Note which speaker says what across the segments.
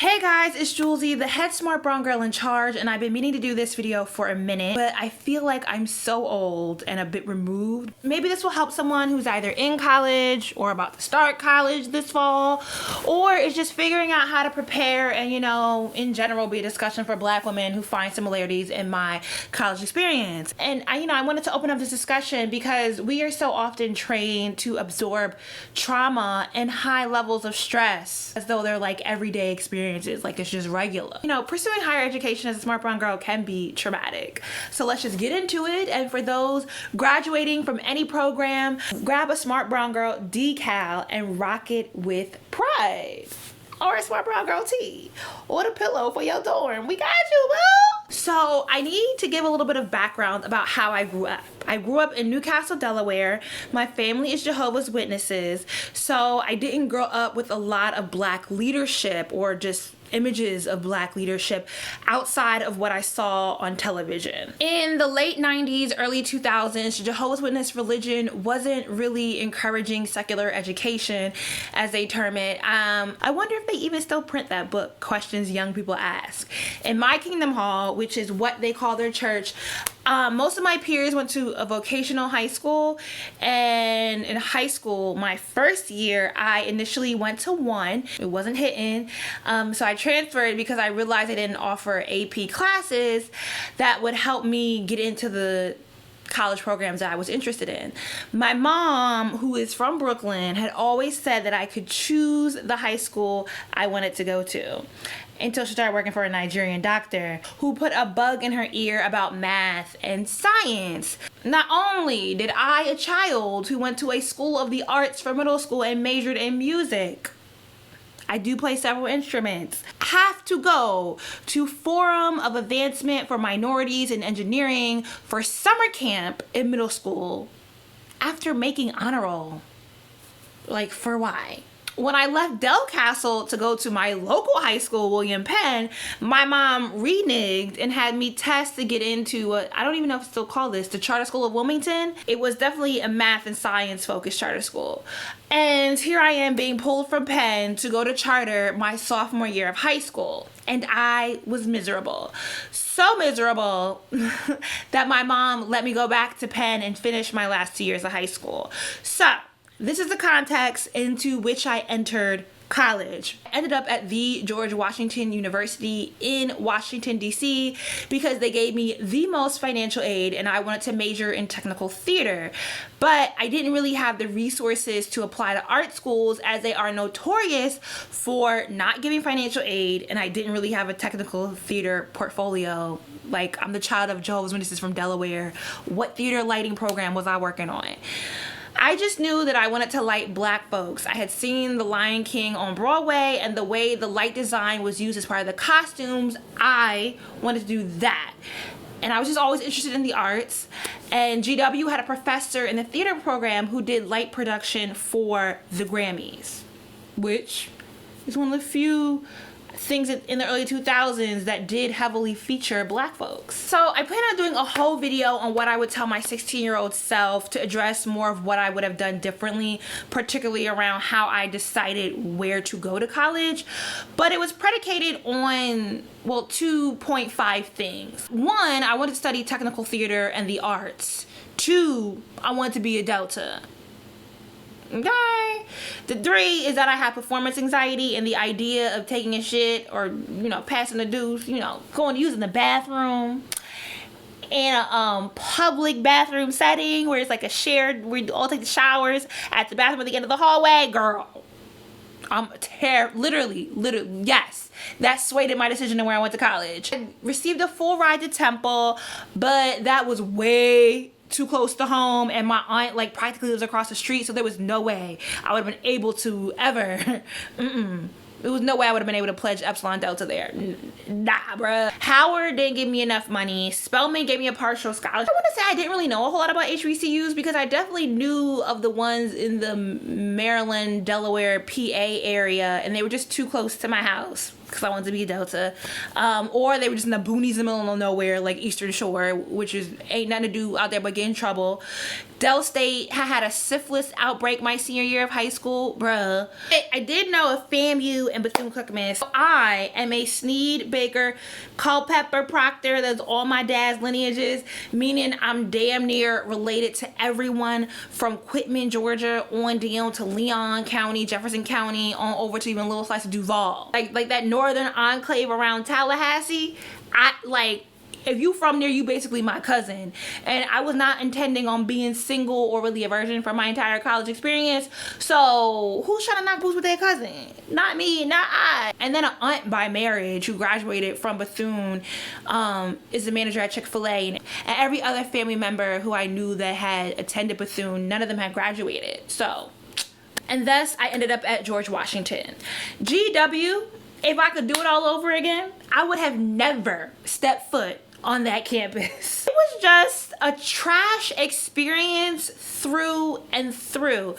Speaker 1: Hey guys, it's Julesy, the head smart brown girl in charge, and I've been meaning to do this video for a minute, but I feel like I'm so old and a bit removed. Maybe this will help someone who's either in college or about to start college this fall, or is just figuring out how to prepare and, in general be a discussion for Black women who find similarities in my college experience. And I wanted to open up this discussion because we are so often trained to absorb trauma and high levels of stress as though they're like everyday experiences, like it's just regular. Pursuing higher education as a smart brown girl can be traumatic. So let's just get into it. And for those graduating from any program, grab a smart brown girl decal and rock it with pride. Or a smart brown girl tee. Or the pillow for your dorm. We got you, boo! So I need to give a little bit of background about how I grew up. I grew up in Newcastle, Delaware. My family is Jehovah's Witnesses. So I didn't grow up with a lot of Black leadership or just images of Black leadership outside of what I saw on television. In the late 90s, early 2000s, Jehovah's Witness religion wasn't really encouraging secular education, as they term it. I wonder if they even still print that book, Questions Young People Ask. In my Kingdom Hall, which is what they call their church, most of my peers went to a vocational high school, and in high school, my first year, I initially went to one. It wasn't hitting, so I transferred because I realized they didn't offer AP classes that would help me get into the college programs that I was interested in. My mom, who is from Brooklyn, had always said that I could choose the high school I wanted to go to, until she started working for a Nigerian doctor who put a bug in her ear about math and science. Not only did I, a child who went to a school of the arts for middle school and majored in music, I do play several instruments, have to go to Forum of Advancement for Minorities in Engineering for summer camp in middle school after making honor roll. Like, for why? When I left Del Castle to go to my local high school, William Penn, my mom reneged and had me test to get into I don't even know if it's still called this, the Charter School of Wilmington. It was definitely a math and science focused charter school. And here I am being pulled from Penn to go to charter my sophomore year of high school. And I was miserable. So miserable that my mom let me go back to Penn and finish my last 2 years of high school. So this is the context into which I entered college. I ended up at the George Washington University in Washington, D.C. because they gave me the most financial aid and I wanted to major in technical theater. But I didn't really have the resources to apply to art schools as they are notorious for not giving financial aid, and I didn't really have a technical theater portfolio. Like, I'm the child of Jehovah's Witnesses from Delaware. What theater lighting program was I working on? I just knew that I wanted to light Black folks. I had seen The Lion King on Broadway, and the way the light design was used as part of the costumes, I wanted to do that. And I was just always interested in the arts. And GW had a professor in the theater program who did light production for the Grammys, which is one of the few things in the early 2000s that did heavily feature Black folks. So I plan on doing a whole video on what I would tell my 16-year-old self to address more of what I would have done differently, particularly around how I decided where to go to college. But it was predicated on, 2.5 things. One, I wanted to study technical theater and the arts. Two, I wanted to be a Delta. Okay. The 3 is that I have performance anxiety, and the idea of taking a shit or, passing the deuce, going using the bathroom in a public bathroom setting where it's like a shared, we all take the showers at the bathroom at the end of the hallway, girl. I'm literally, yes. That swayed my decision to where I went to college. I received a full ride to Temple, but that was way too close to home, and my aunt practically lives across the street, so there was no way I would have been able to ever there was no way I would have been able to pledge Epsilon Delta there. Nah, bruh. Howard didn't give me enough money. Spelman gave me a partial scholarship. I want to say I didn't really know a whole lot about HBCUs because I definitely knew of the ones in the Maryland, Delaware, PA area, and they were just too close to my house because I wanted to be a Delta. Or they were just in the boonies in the middle of nowhere, like Eastern Shore, which is ain't nothing to do out there but get in trouble. Del State had a syphilis outbreak my senior year of high school, bruh. I did know of FAMU and Bethune-Cookman. I am a Sneed, Baker, Culpeper, Proctor. That's all my dad's lineages, meaning I'm damn near related to everyone from Quitman, Georgia, on down to Leon County, Jefferson County, on over to even little slice of Duval. Like that northern enclave around Tallahassee. If you from there, you basically my cousin. And I was not intending on being single or really a virgin for my entire college experience. So who's trying to knock boots with their cousin? Not me, not I. And then an aunt by marriage who graduated from Bethune is the manager at Chick-fil-A. And every other family member who I knew that had attended Bethune, none of them had graduated. So, and thus I ended up at George Washington. GW, if I could do it all over again, I would have never stepped foot on that campus. It was just a trash experience through and through.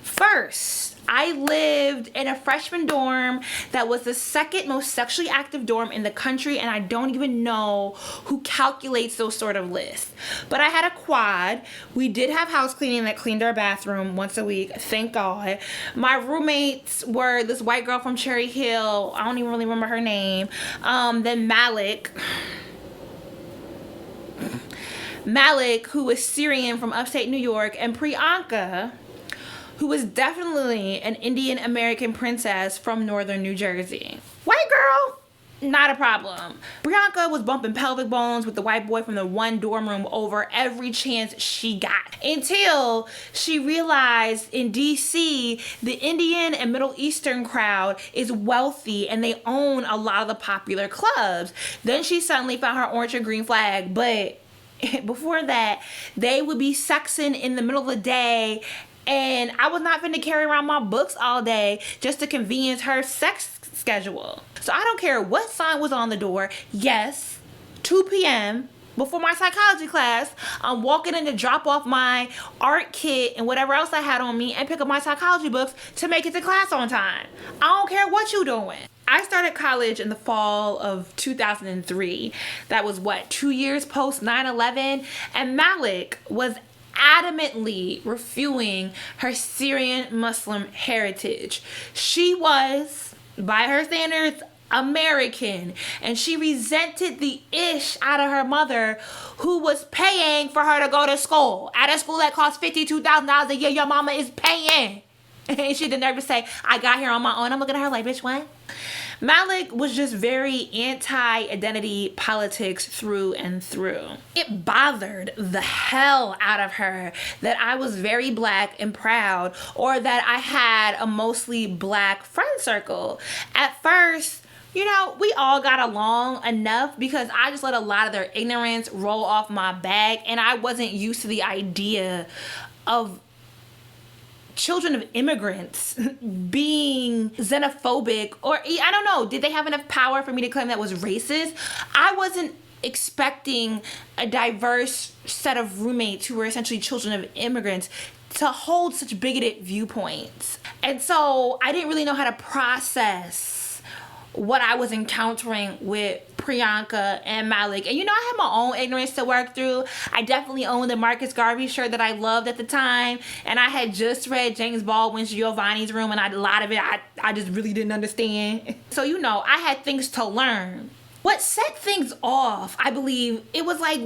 Speaker 1: First, I lived in a freshman dorm that was the second most sexually active dorm in the country, and I don't even know who calculates those sort of lists. But I had a quad. We did have house cleaning that cleaned our bathroom once a week, thank God. My roommates were this white girl from Cherry Hill, I don't even really remember her name, then Malik, who was Syrian from upstate New York, and Priyanka, who was definitely an Indian American princess from northern New Jersey. White girl, not a problem. Priyanka was bumping pelvic bones with the white boy from the one dorm room over every chance she got. Until she realized in DC, the Indian and Middle Eastern crowd is wealthy and they own a lot of the popular clubs. Then she suddenly found her orange and green flag, but before that, they would be sexing in the middle of the day, and I was not finna carry around my books all day just to convenience her sex schedule. So I don't care what sign was on the door. Yes, 2 p.m. before my psychology class, I'm walking in to drop off my art kit and whatever else I had on me and pick up my psychology books to make it to class on time. I don't care what you doing. I started college in the fall of 2003. That was 2 years post 9/11, and Malik was adamantly refuting her Syrian Muslim heritage. She was, by her standards, American, and she resented the ish out of her mother, who was paying for her to go to school at a school that cost $52,000 a year. Your mama is paying. And she had the nerve to say, I got here on my own. I'm looking at her like, bitch, what? Malik was just very anti-identity politics through and through. It bothered the hell out of her that I was very black and proud, or that I had a mostly black friend circle. At first, you know, we all got along enough because I just let a lot of their ignorance roll off my back, and I wasn't used to the idea of children of immigrants being xenophobic, or I don't know, did they have enough power for me to claim that was racist? I wasn't expecting a diverse set of roommates who were essentially children of immigrants to hold such bigoted viewpoints. And so I didn't really know how to process what I was encountering with Priyanka and Malik. And you know, I had my own ignorance to work through. I definitely owned the Marcus Garvey shirt that I loved at the time, and I had just read James Baldwin's Giovanni's Room, and a lot of it I just really didn't understand. So, you know, I had things to learn. What set things off, I believe, it was like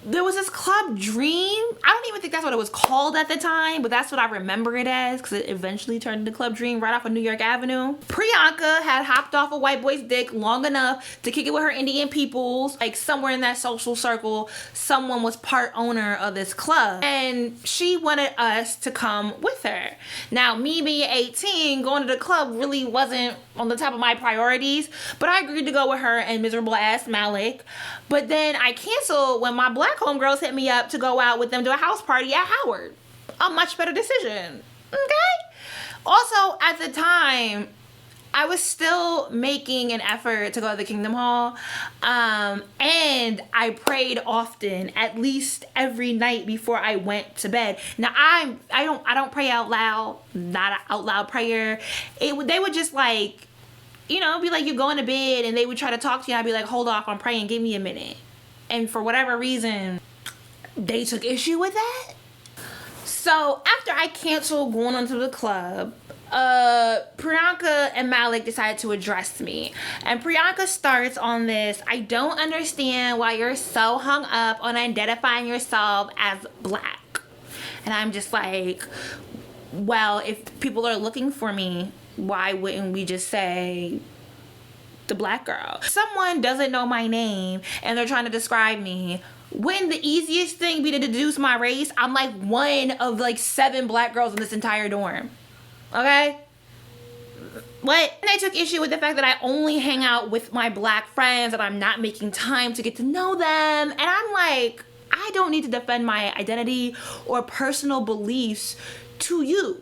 Speaker 1: there was this Club Dream. I don't even think that's what it was called at the time, but that's what I remember it as, because it eventually turned into Club Dream right off of New York Avenue. Priyanka had hopped off a white boy's dick long enough to kick it with her Indian peoples. Like, somewhere in that social circle, someone was part owner of this club, and she wanted us to come with her. Now, me being 18, going to the club really wasn't on the top of my priorities, but I agreed to go with her and miserable ass Malik. But then I canceled when my black homegirls hit me up to go out with them to a house party at Howard. A much better decision, okay? Also, at the time, I was still making an effort to go to the Kingdom Hall, and I prayed often, at least every night before I went to bed. Now, I don't pray out loud, not an out loud prayer. They would just like, you know, be like, you going to bed, and they would try to talk to you, and I'd be like, hold off, I'm praying, give me a minute. And for whatever reason, they took issue with that. So after I canceled going onto the club, Priyanka and Malik decided to address me. And Priyanka starts on this, I don't understand why you're so hung up on identifying yourself as black. And I'm just like, well, if people are looking for me, why wouldn't we just say the black girl? Someone doesn't know my name and they're trying to describe me. Wouldn't the easiest thing be to deduce my race? I'm like one of like 7 black girls in this entire dorm. Okay? What? And they took issue with the fact that I only hang out with my black friends, that I'm not making time to get to know them. And I'm like, I don't need to defend my identity or personal beliefs to you.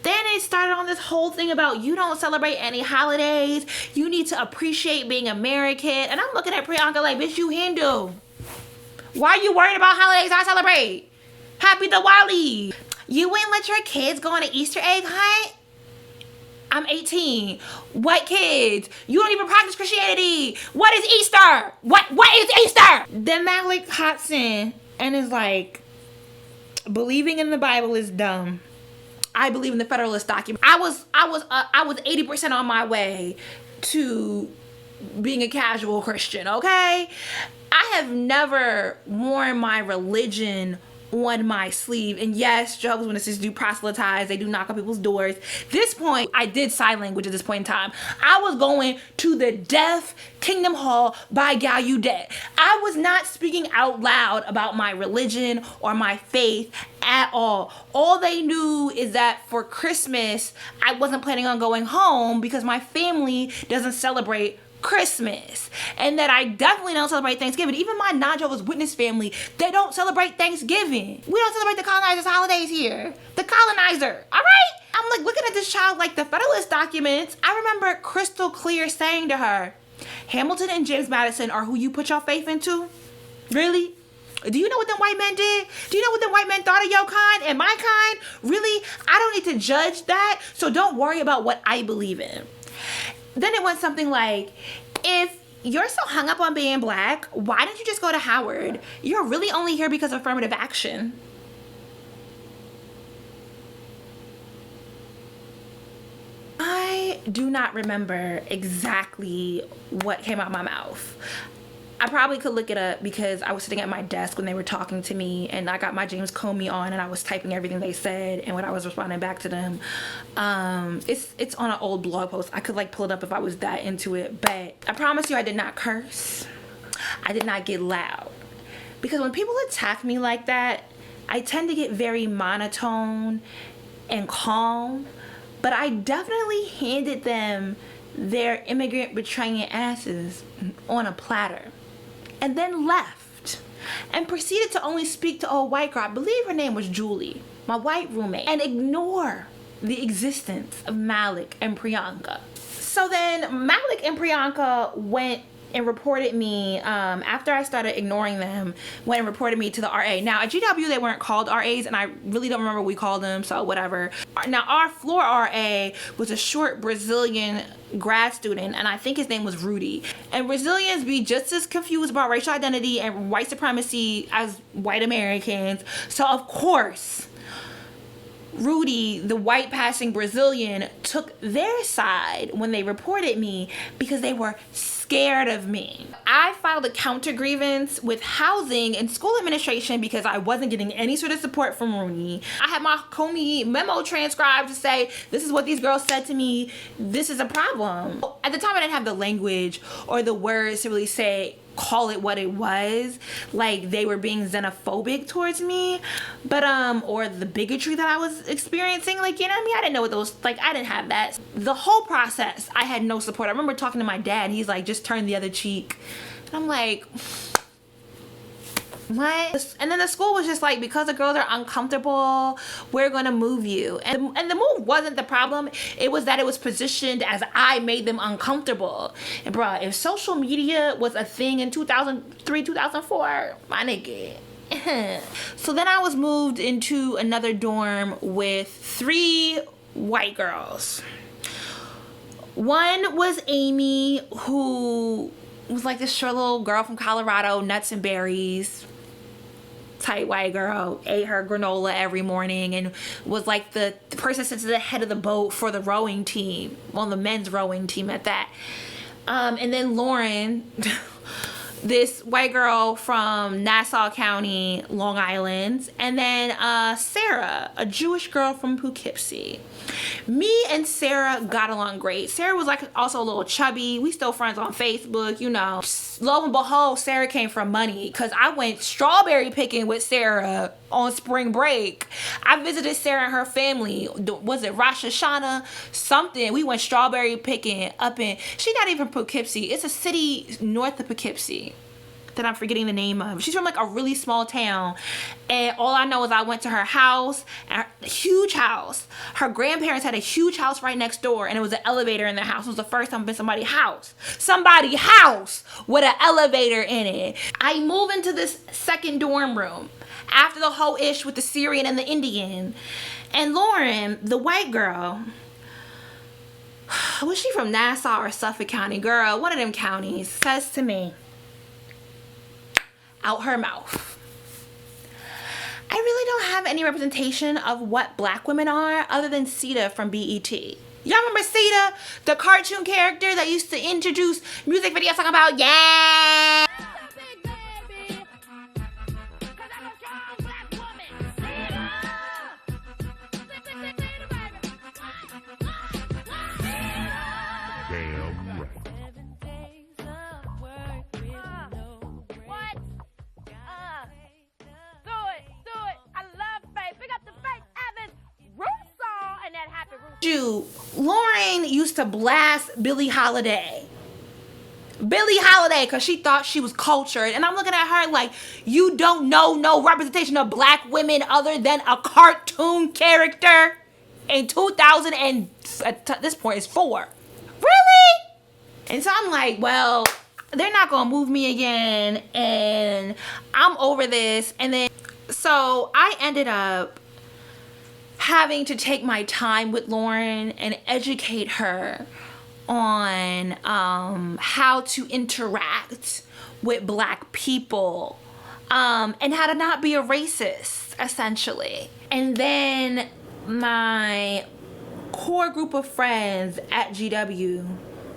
Speaker 1: Then it started on this whole thing about you don't celebrate any holidays. You need to appreciate being American. And I'm looking at Priyanka like, bitch, you Hindu. Why are you worried about holidays I celebrate? Happy Diwali. You wouldn't let your kids go on an Easter egg hunt? I'm 18. What kids? You don't even practice Christianity. What is Easter? What is Easter? Then Malik hops in and is like, believing in the Bible is dumb. I believe in the Federalist document. I was 80% on my way to being a casual Christian, okay? I have never worn my religion on my sleeve. And yes, Jehovah's Witnesses do proselytize. They do knock on people's doors. This point, I did sign language at this point in time. I was going to the Deaf Kingdom Hall by Gallaudet. I was not speaking out loud about my religion or my faith at all. All they knew is that for Christmas, I wasn't planning on going home because my family doesn't celebrate Christmas, and that I definitely don't celebrate Thanksgiving. Even my non-Jehovah's Witness family, they don't celebrate Thanksgiving. We don't celebrate the colonizers' holidays here. The colonizer, all right? I'm like looking at this child like the Federalist documents. I remember crystal clear saying to her, Hamilton and James Madison are who you put your faith into? Really? Do you know what them white men did? Do you know what them white men thought of your kind and my kind? Really? I don't need to judge that, so don't worry about what I believe in. Then it went something like, if you're so hung up on being black, why didn't you just go to Howard? You're really only here because of affirmative action. I do not remember exactly what came out of my mouth. I probably could look it up because I was sitting at my desk when they were talking to me, and I got my James Comey on and I was typing everything they said and what I was responding back to them. It's on an old blog post. I could like pull it up if I was that into it, but I promise you I did not curse. I did not get loud. Because when people attack me like that, I tend to get very monotone and calm, but I definitely handed them their immigrant betraying asses on a platter. And then left and proceeded to only speak to old white girl, I believe her name was Julie, my white roommate, and ignore the existence of Malik and Priyanka. So then Malik and Priyanka went and reported me, after I started ignoring them, went and reported me to the RA. Now at GW they weren't called RAs, and I really don't remember what we called them, so whatever. Now our floor RA was a short Brazilian grad student, and I think his name was Rudy. And Brazilians be just as confused about racial identity and white supremacy as white Americans. So of course, Rudy, the white passing Brazilian, took their side when they reported me because they were scared of me. I filed a counter grievance with housing and school administration because I wasn't getting any sort of support from Rudy. I had my Comey memo transcribed to say, this is what these girls said to me, this is a problem. At the time I didn't have the language or the words to really say, call it what it was, like they were being xenophobic towards me, but or the bigotry that I was experiencing, like, you know what I mean? I didn't know what those, like, I didn't have that. The whole process, I had no support. I remember talking to my dad, he's like, just turn the other cheek. And I'm like, what? And then the school was just like, because the girls are uncomfortable, we're gonna move you. And the move wasn't the problem. It was that it was positioned as I made them uncomfortable. And bruh, if social media was a thing in 2003, 2004, my nigga. So then I was moved into another dorm with 3 white girls. One was Amy, who was like this short little girl from Colorado, nuts and berries. type white girl, ate her granola every morning and was like the person sits at the head of the boat for the rowing team, well, the men's rowing team at that. And then Lauren, this white girl from Nassau County, Long Island, and then Sarah, a Jewish girl from Poughkeepsie. Me and Sarah got along great. Sarah was like also a little chubby. We still friends on Facebook, you know. Lo and behold, Sarah came from money because I went strawberry picking with Sarah on spring break. I visited Sarah and her family. Was it Rosh Hashanah? Something. We went strawberry picking up in, she's not even Poughkeepsie. It's a city north of Poughkeepsie that I'm forgetting the name of. She's from like a really small town, and all I know is I went to her house, a huge house. Her grandparents had a huge house right next door, and it was an elevator in their house. It was the first time I've been somebody's house with an elevator in it. I move into this second dorm room after the whole ish with the Syrian and the Indian, and Lauren, the white girl, was she from Nassau or Suffolk County? Girl, one of them counties, says to me, out her mouth, I really don't have any representation of what black women are other than Sita from BET. Y'all remember Sita, the cartoon character that used to introduce music videos talking about, yeah. Lauren used to blast Billie Holiday because she thought she was cultured, and I'm looking at her like, you don't know no representation of black women other than a cartoon character in 2000 and at this point is 4. Really? And so I'm like, well, they're not gonna move me again, and I'm over this. And then so I ended up having to take my time with Lauren and educate her on how to interact with black people and how to not be a racist, essentially. And then my core group of friends at GW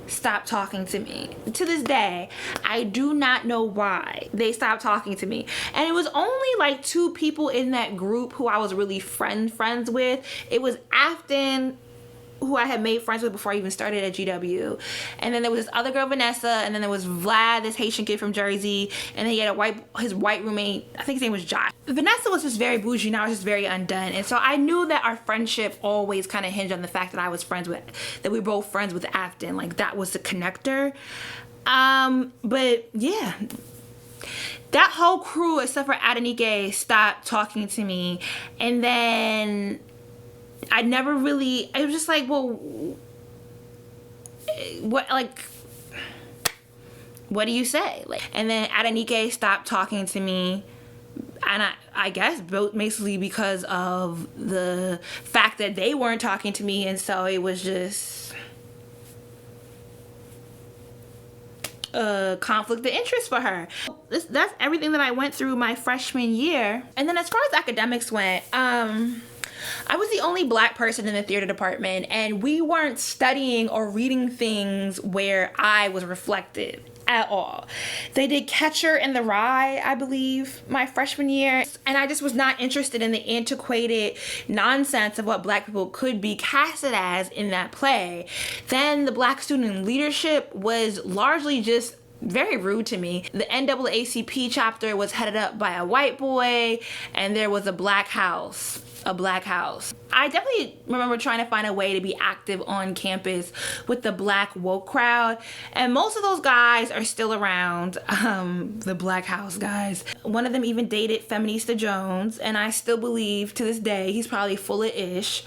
Speaker 1: stopped talking to me. To this day, I do not know why they stopped talking to me. And it was only like 2 people in that group who I was really friends with. It was Afton, who I had made friends with before I even started at GW. And then there was this other girl, Vanessa, and then there was Vlad, this Haitian kid from Jersey, and then he had his white roommate, I think his name was Josh. Vanessa was just very bougie, and I was just very undone. And so I knew that our friendship always kind of hinged on the fact that I was friends with, that we were both friends with Afton. Like, that was the connector. But yeah, that whole crew, except for Adenike, stopped talking to me. And then I never really, I was just like, well, what do you say? Like, and then Adenike stopped talking to me, and I guess basically because of the fact that they weren't talking to me, and so it was just a conflict of interest for her. That's everything that I went through my freshman year. And then as far as academics went, I was the only black person in the theater department, and we weren't studying or reading things where I was reflected at all. They did Catcher in the Rye, I believe, my freshman year, and I just was not interested in the antiquated nonsense of what black people could be casted as in that play. Then the black student leadership was largely just very rude to me. The NAACP chapter was headed up by a white boy, and there was a black house. I definitely remember trying to find a way to be active on campus with the black woke crowd, and most of those guys are still around, the black house guys. One of them even dated Feminista Jones, and I still believe to this day he's probably full of ish,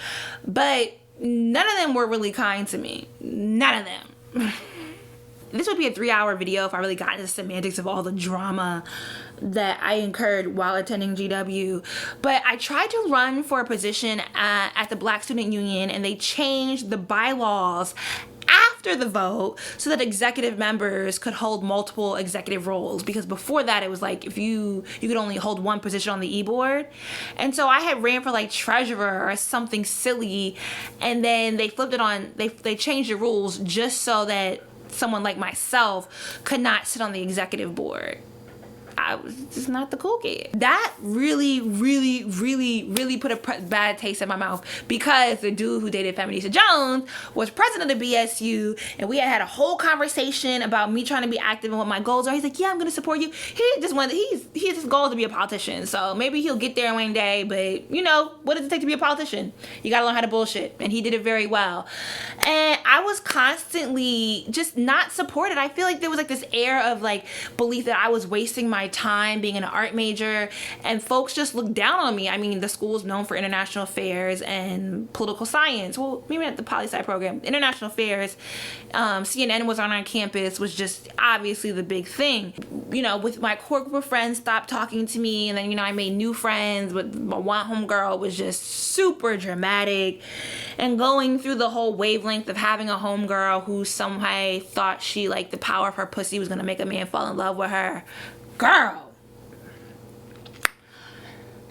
Speaker 1: but none of them were really kind to me. None of them. This would be a 3-hour video if I really got into the semantics of all the drama that I incurred while attending GW. But I tried to run for a position at the Black Student Union, and they changed the bylaws after after the vote so that executive members could hold multiple executive roles, because before that it was like if you could only hold one position on the e-board. And so I had ran for like treasurer or something silly, and then they flipped it on, they changed the rules just so that someone like myself could not sit on the executive board. I was just not the cool kid. That really put a bad taste in my mouth, because the dude who dated Feminista Jones was president of the BSU, and we had a whole conversation about me trying to be active and what my goals are. He's like, yeah, I'm gonna support you. His goal is to be a politician, so maybe he'll get there one day, but you know, what does it take to be a politician? You gotta learn how to bullshit, and he did it very well. And I was constantly just not supported. I feel like there was like this air of like belief that I was wasting my time being an art major, and folks just looked down on me. I mean, the school is known for international affairs and political science. Well, maybe not the poli-sci program. International affairs, CNN was on our campus, was just obviously the big thing. You know, with my core group of friends stopped talking to me, and then, you know, I made new friends, but my one homegirl was just super dramatic, and going through the whole wavelength of having a homegirl who somehow thought she, like, the power of her pussy was gonna make a man fall in love with her. Girl,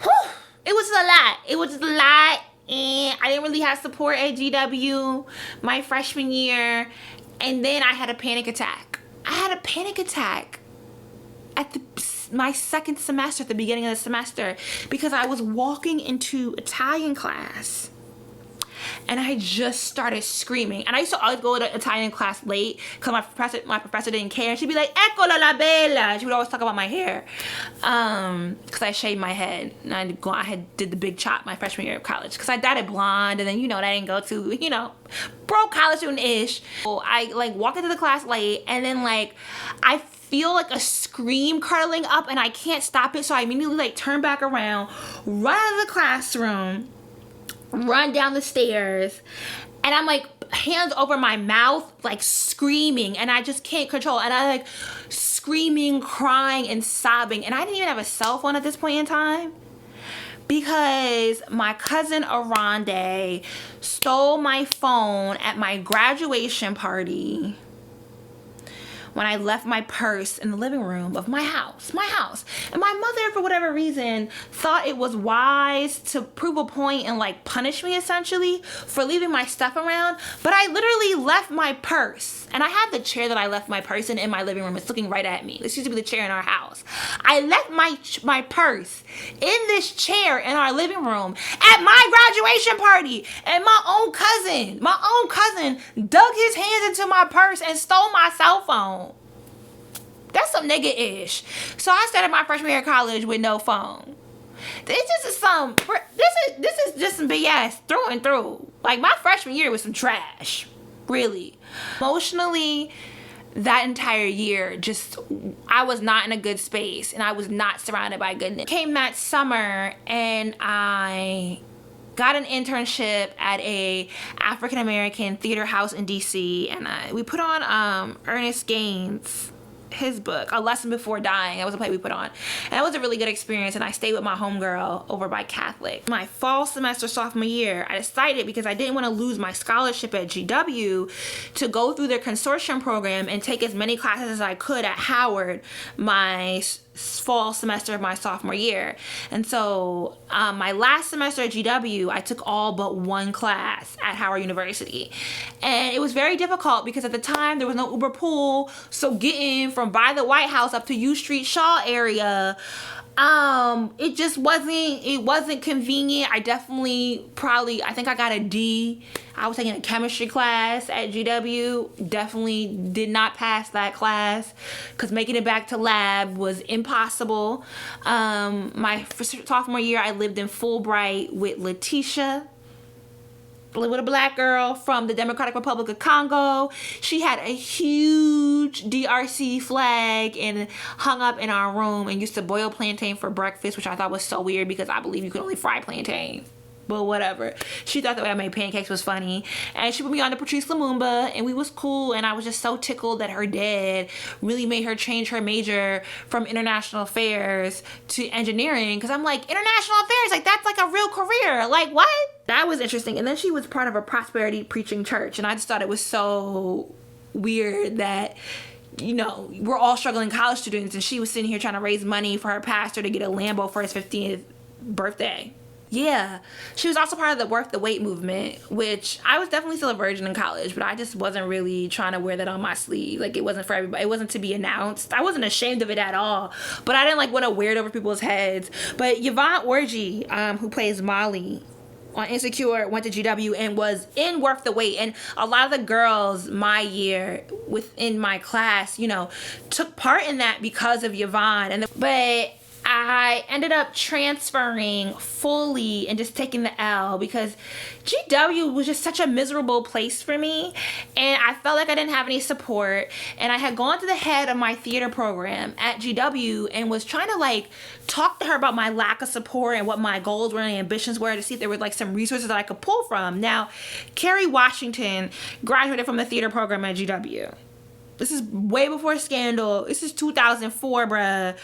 Speaker 1: whew, it was a lot. It was a lot, and I didn't really have support at GW my freshman year, and then I had a panic attack. At my second semester, at the beginning of the semester, because I was walking into Italian class, and I just started screaming. And I used to always go to Italian class late because my professor didn't care. And she'd be like, "Eccola la bella." She would always talk about my hair because I shaved my head. And I did the big chop my freshman year of college because I dyed it blonde. And then, you know, that didn't go to, you know, broke college student-ish. So I like walk into the class late, and then like I feel like a scream curling up, and I can't stop it. So I immediately like turn back around, run out of the classroom, run down the stairs, and I'm like hands over my mouth, like screaming, and I just can't control it. And I like screaming, crying, and sobbing. And I didn't even have a cell phone at this point in time, because my cousin Aronde stole my phone at my graduation party when I left my purse in the living room of my house. And my mother, for whatever reason, thought it was wise to prove a point and like punish me essentially for leaving my stuff around. But I literally left my purse, and I have the chair that I left my purse in my living room. It's looking right at me. This used to be the chair in our house. I left my purse in this chair in our living room at my graduation party, and my own cousin dug his hands into my purse and stole my cell phone. That's some nigga-ish. So I started my freshman year of college with no phone. This is just some BS through and through. Like, my freshman year was some trash, really. Emotionally, that entire year, I was not in a good space, and I was not surrounded by goodness. Came that summer, and I got an internship at a African American theater house in DC, and we put on Ernest Gaines' his book, A Lesson Before Dying. That was a play we put on, and that was a really good experience. And I stayed with my homegirl over by Catholic. My fall semester sophomore year, I decided, because I didn't want to lose my scholarship at GW, to go through their consortium program and take as many classes as I could at Howard my fall semester of my sophomore year. And so my last semester at GW, I took all but one class at Howard University, and it was very difficult because at the time there was no Uber pool, so getting from by the White House up to U Street Shaw area, it wasn't convenient. I think I got a D. I was taking a chemistry class at GW. Definitely did not pass that class because making it back to lab was impossible. My sophomore year, I lived in Fulbright with Letitia, with a black girl from the Democratic Republic of Congo. She had a huge DRC flag and hung up in our room, and used to boil plantain for breakfast, which I thought was so weird because I believe you could only fry plantain. But whatever. She thought the way I made pancakes was funny. And she put me on to Patrice Lumumba, and we was cool. And I was just so tickled that her dad really made her change her major from international affairs to engineering. Because I'm like, international affairs, like that's like a real career. Like, what? That was interesting. And then she was part of a prosperity preaching church. And I just thought it was so weird that, you know, we're all struggling college students and she was sitting here trying to raise money for her pastor to get a Lambo for his 15th birthday. Yeah. She was also part of the Worth the Wait movement, which I was definitely still a virgin in college, but I just wasn't really trying to wear that on my sleeve. Like, it wasn't for everybody. It wasn't to be announced. I wasn't ashamed of it at all, but I didn't like want to wear it over people's heads. But Yvonne Orji, who plays Molly on Insecure, went to GW and was in Worth the Wait. And a lot of the girls my year within my class, you know, took part in that because of Yvonne. But I ended up transferring fully and just taking the L because GW was just such a miserable place for me, and I felt like I didn't have any support. And I had gone to the head of my theater program at GW and was trying to like talk to her about my lack of support and what my goals were and ambitions were to see if there were like some resources that I could pull from. Now, Kerry Washington graduated from the theater program at GW. This is way before Scandal. This is 2004, bruh.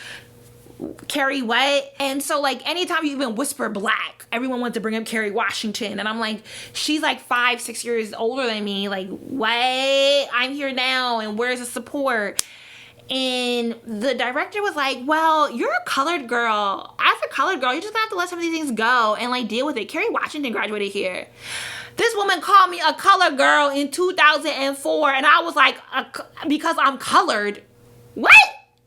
Speaker 1: Kerry what? And so like anytime you even whisper black, everyone wants to bring up Kerry Washington, and I'm like, she's like 5-6 years older than me. Like, what? I'm here now, and where's the support? And the director was like, well, you're a colored girl. As a colored girl, you're just gonna have to let some of these things go and like deal with it. Kerry Washington graduated here. This woman called me a colored girl in 2004, and I was like, because I'm colored? What?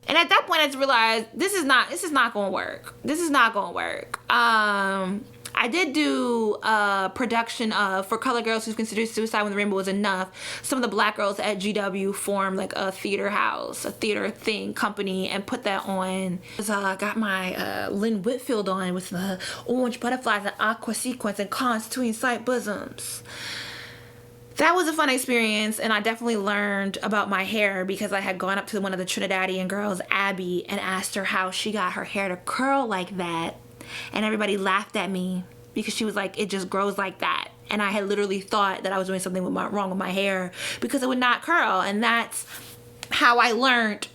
Speaker 1: And at that point, I just realized this is not gonna work. This is not gonna work. I did do a production of For Colored Girls Who Considered Suicide When the Rainbow Was Enough. Some of the black girls at GW formed like a theater house, a theater thing company, and put that on. I got my Lynn Whitfield on with the orange butterflies and aqua sequins and constituting slight bosoms. That was a fun experience, and I definitely learned about my hair because I had gone up to one of the Trinidadian girls, Abby, and asked her how she got her hair to curl like that. And everybody laughed at me because she was like, it just grows like that. And I had literally thought that I was doing something wrong with my hair because it would not curl. And that's how I learned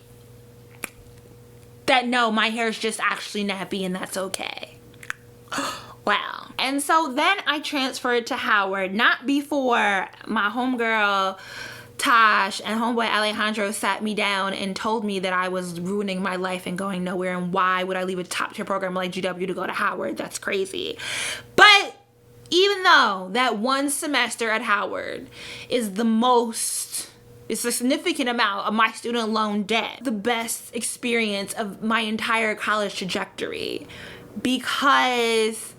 Speaker 1: that no, my hair is just actually nappy and that's okay. Wow. And so then I transferred to Howard, not before my homegirl Tosh and homeboy Alejandro sat me down and told me that I was ruining my life and going nowhere, and why would I leave a top tier program like GW to go to Howard? That's crazy. But even though that one semester at Howard is it's a significant amount of my student loan debt, the best experience of my entire college trajectory, because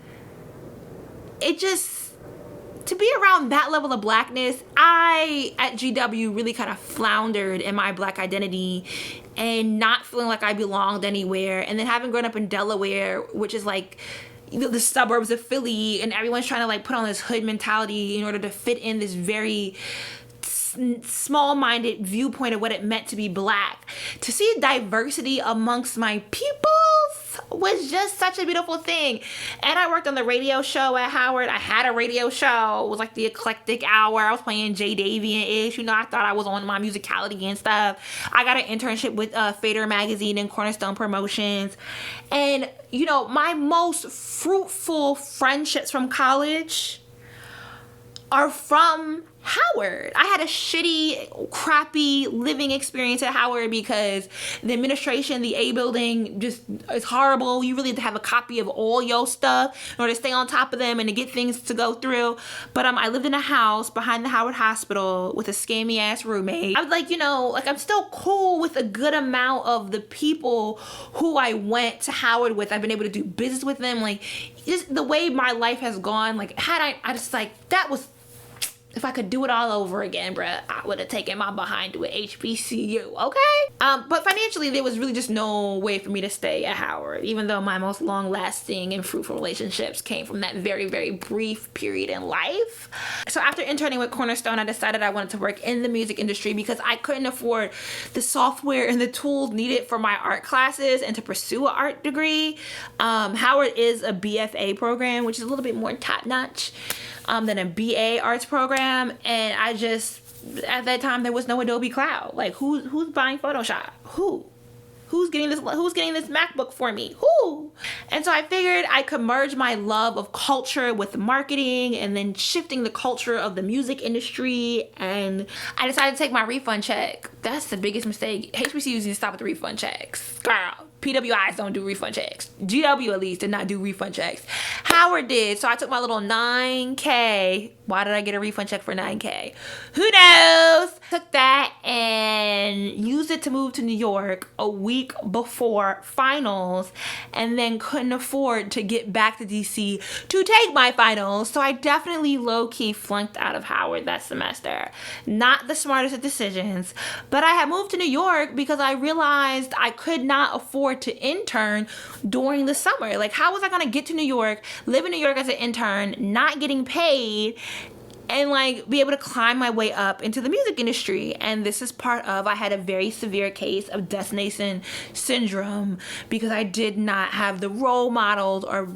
Speaker 1: it just, to be around that level of blackness, I, at GW, really kind of floundered in my black identity and not feeling like I belonged anywhere. And then having grown up in Delaware, which is like, you know, the suburbs of Philly, and everyone's trying to like put on this hood mentality in order to fit in this very small-minded viewpoint of what it meant to be black. To see diversity amongst my peoples was just such a beautiful thing. And I worked on the radio show at Howard. I had a radio show. It was like the Eclectic Hour. I was playing Jay Davian-ish. You know, I thought I was on my musicality and stuff. I got an internship with Fader Magazine and Cornerstone Promotions. And, you know, my most fruitful friendships from college are from Howard. I had a shitty, crappy living experience at Howard because the administration, the A building, just is horrible. You really have to have a copy of all your stuff in order to stay on top of them and to get things to go through. But I lived in a house behind the Howard Hospital with a scammy ass roommate. I was like, you know, like I'm still cool with a good amount of the people who I went to Howard with. I've been able to do business with them. Like, just the way my life has gone, like I just like, that was, if I could do it all over again, bruh, I would have taken my behind to an HBCU, okay? But financially, there was really just no way for me to stay at Howard, even though my most long-lasting and fruitful relationships came from that very, very brief period in life. So after interning with Cornerstone, I decided I wanted to work in the music industry because I couldn't afford the software and the tools needed for my art classes and to pursue an art degree. Howard is a BFA program, which is a little bit more top-notch than a BA arts program, and I just, at that time, there was no Adobe Cloud. Like, who's buying Photoshop? Who's getting this MacBook for me? Who? Woo! And so I figured I could merge my love of culture with marketing and then shifting the culture of the music industry. And I decided to take my refund check. That's the biggest mistake. HBCUs need to stop with the refund checks. Girl, PWIs don't do refund checks. GW at least did not do refund checks. Howard did. So I took my little $9K. Why did I get a refund check for $9K? Who knows? Took that and used it to move to New York a week before finals, and then couldn't afford to get back to DC to take my finals. So I definitely low-key flunked out of Howard that semester. Not the smartest of decisions, but I had moved to New York because I realized I could not afford to intern during the summer. Like, how was I gonna get to New York, live in New York as an intern, not getting paid, and like be able to climb my way up into the music industry? And this is part of, I had a very severe case of destination syndrome because I did not have the role models or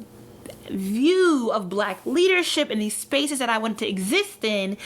Speaker 1: view of Black leadership in these spaces that I wanted to exist in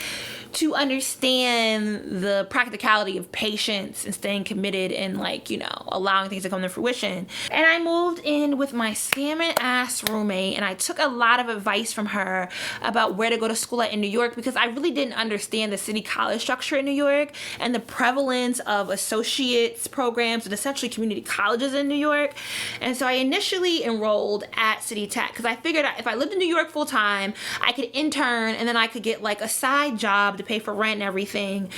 Speaker 1: to understand the practicality of patience and staying committed and, like, you know, allowing things to come to fruition. And I moved in with my scamming ass roommate, and I took a lot of advice from her about where to go to school at in New York because I really didn't understand the city college structure in New York and the prevalence of associates programs and essentially community colleges in New York. And so I initially enrolled at City Tech because I figured if I lived in New York full time, I could intern and then I could get like a side job to pay for rent and everything,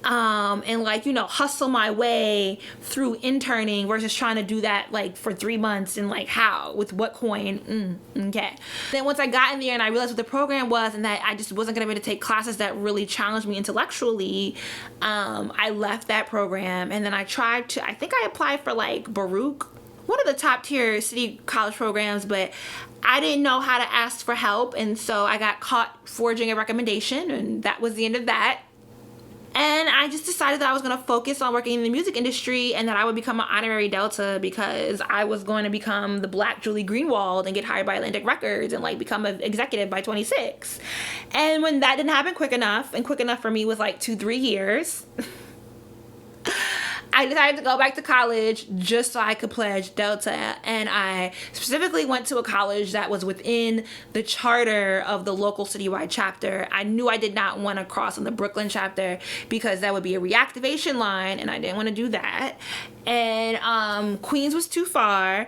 Speaker 1: and, like, you know, hustle my way through interning versus trying to do that like for 3 months and like how, with what coin. Okay. Then once I got in there and I realized what the program was and that I just wasn't gonna be able to take classes that really challenged me intellectually, I left that program. And then I think I applied for like Baruch, one of the top tier city college programs, but I didn't know how to ask for help, and so I got caught forging a recommendation, and that was the end of that. And I just decided that I was going to focus on working in the music industry and that I would become an honorary Delta because I was going to become the Black Julie Greenwald and get hired by Atlantic Records and like become an executive by 26. And when that didn't happen quick enough, and quick enough for me was like 2-3 years, I decided to go back to college just so I could pledge Delta. And I specifically went to a college that was within the charter of the local citywide chapter. I knew I did not want to cross on the Brooklyn chapter because that would be a reactivation line, and I didn't want to do that. And Queens was too far,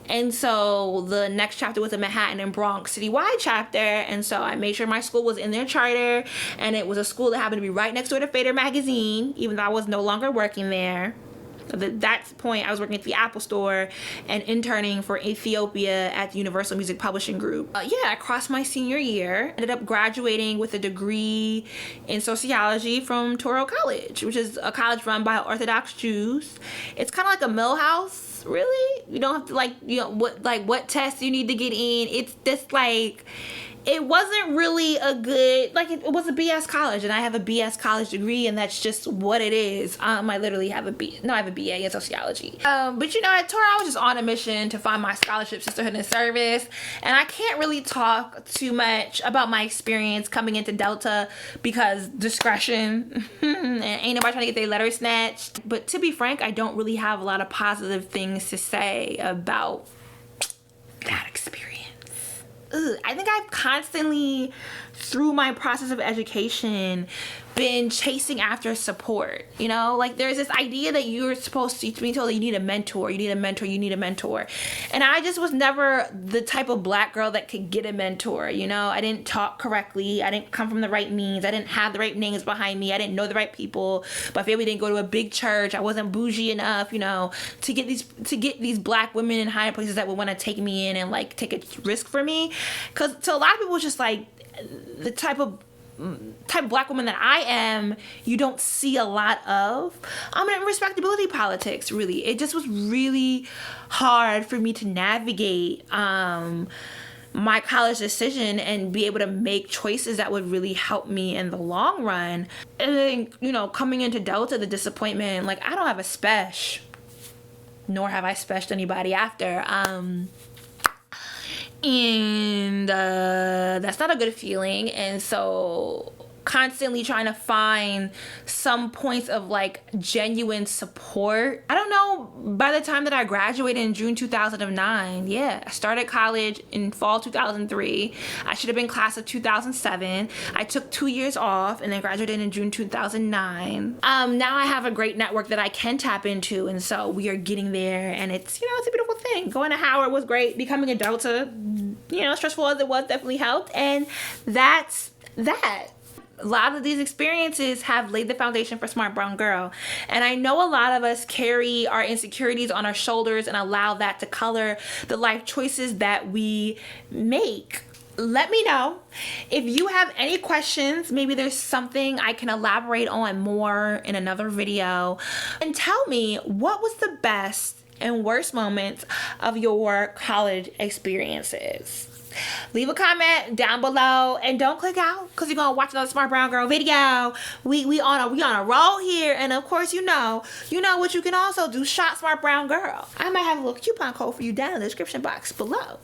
Speaker 1: and so the next chapter was the Manhattan and Bronx citywide chapter. And so I made sure my school was in their charter, and it was a school that happened to be right next door to Fader magazine, even though I was no longer working there. At that point, I was working at the Apple Store and interning for Ethiopia at the Universal Music Publishing Group. I crossed my senior year, ended up graduating with a degree in sociology from Touro College, which is a college run by Orthodox Jews. It's kind of like a Millhouse, really. You don't have to, like, you know, what tests you need to get in. It's just like, it wasn't really a good, like, it was a BS college, and I have a BS college degree, and that's just what it is. I literally have a BA in sociology. But you know, at Touro, I was just on a mission to find my scholarship, sisterhood, and service, and I can't really talk too much about my experience coming into Delta because discretion, and ain't nobody trying to get their letter snatched. But to be frank, I don't really have a lot of positive things to say about that experience. I think I've constantly, through my process of education, been chasing after support. You know, like, there's this idea that you're supposed to be told that you need a mentor, you need a mentor, you need a mentor. And I just was never the type of Black girl that could get a mentor. You know, I didn't talk correctly. I didn't come from the right means. I didn't have the right names behind me. I didn't know the right people. My family didn't go to a big church. I wasn't bougie enough, you know, to get these Black women in high places that would want to take me in and like take a risk for me. Because to a lot of people, it's just like the type of Black woman that I am, you don't see a lot of. In respectability politics, really. It just was really hard for me to navigate my college decision and be able to make choices that would really help me in the long run. And then, you know, coming into Delta, the disappointment, like, I don't have a spesh, nor have I speshed anybody after. And that's not a good feeling. And so constantly trying to find some points of like genuine support. I don't know, by the time that I graduated in June 2009, yeah, I started college in fall 2003. I should have been class of 2007. I took 2 years off and then graduated in June 2009. Now I have a great network that I can tap into, and so we are getting there, and it's, you know, it's a beautiful thing. Going to Howard was great. Becoming a Delta, you know, stressful as it was, definitely helped, and that's that. A lot of these experiences have laid the foundation for Smart Brown Girl. And I know a lot of us carry our insecurities on our shoulders and allow that to color the life choices that we make. Let me know if you have any questions. Maybe there's something I can elaborate on more in another video. And tell me, what was the best and worst moments of your college experiences? Leave a comment down below and don't click out because you're gonna watch another Smart Brown Girl video. We on a roll here, and of course you know what you can also do. Shop Smart Brown Girl. I might have a little coupon code for you down in the description box below.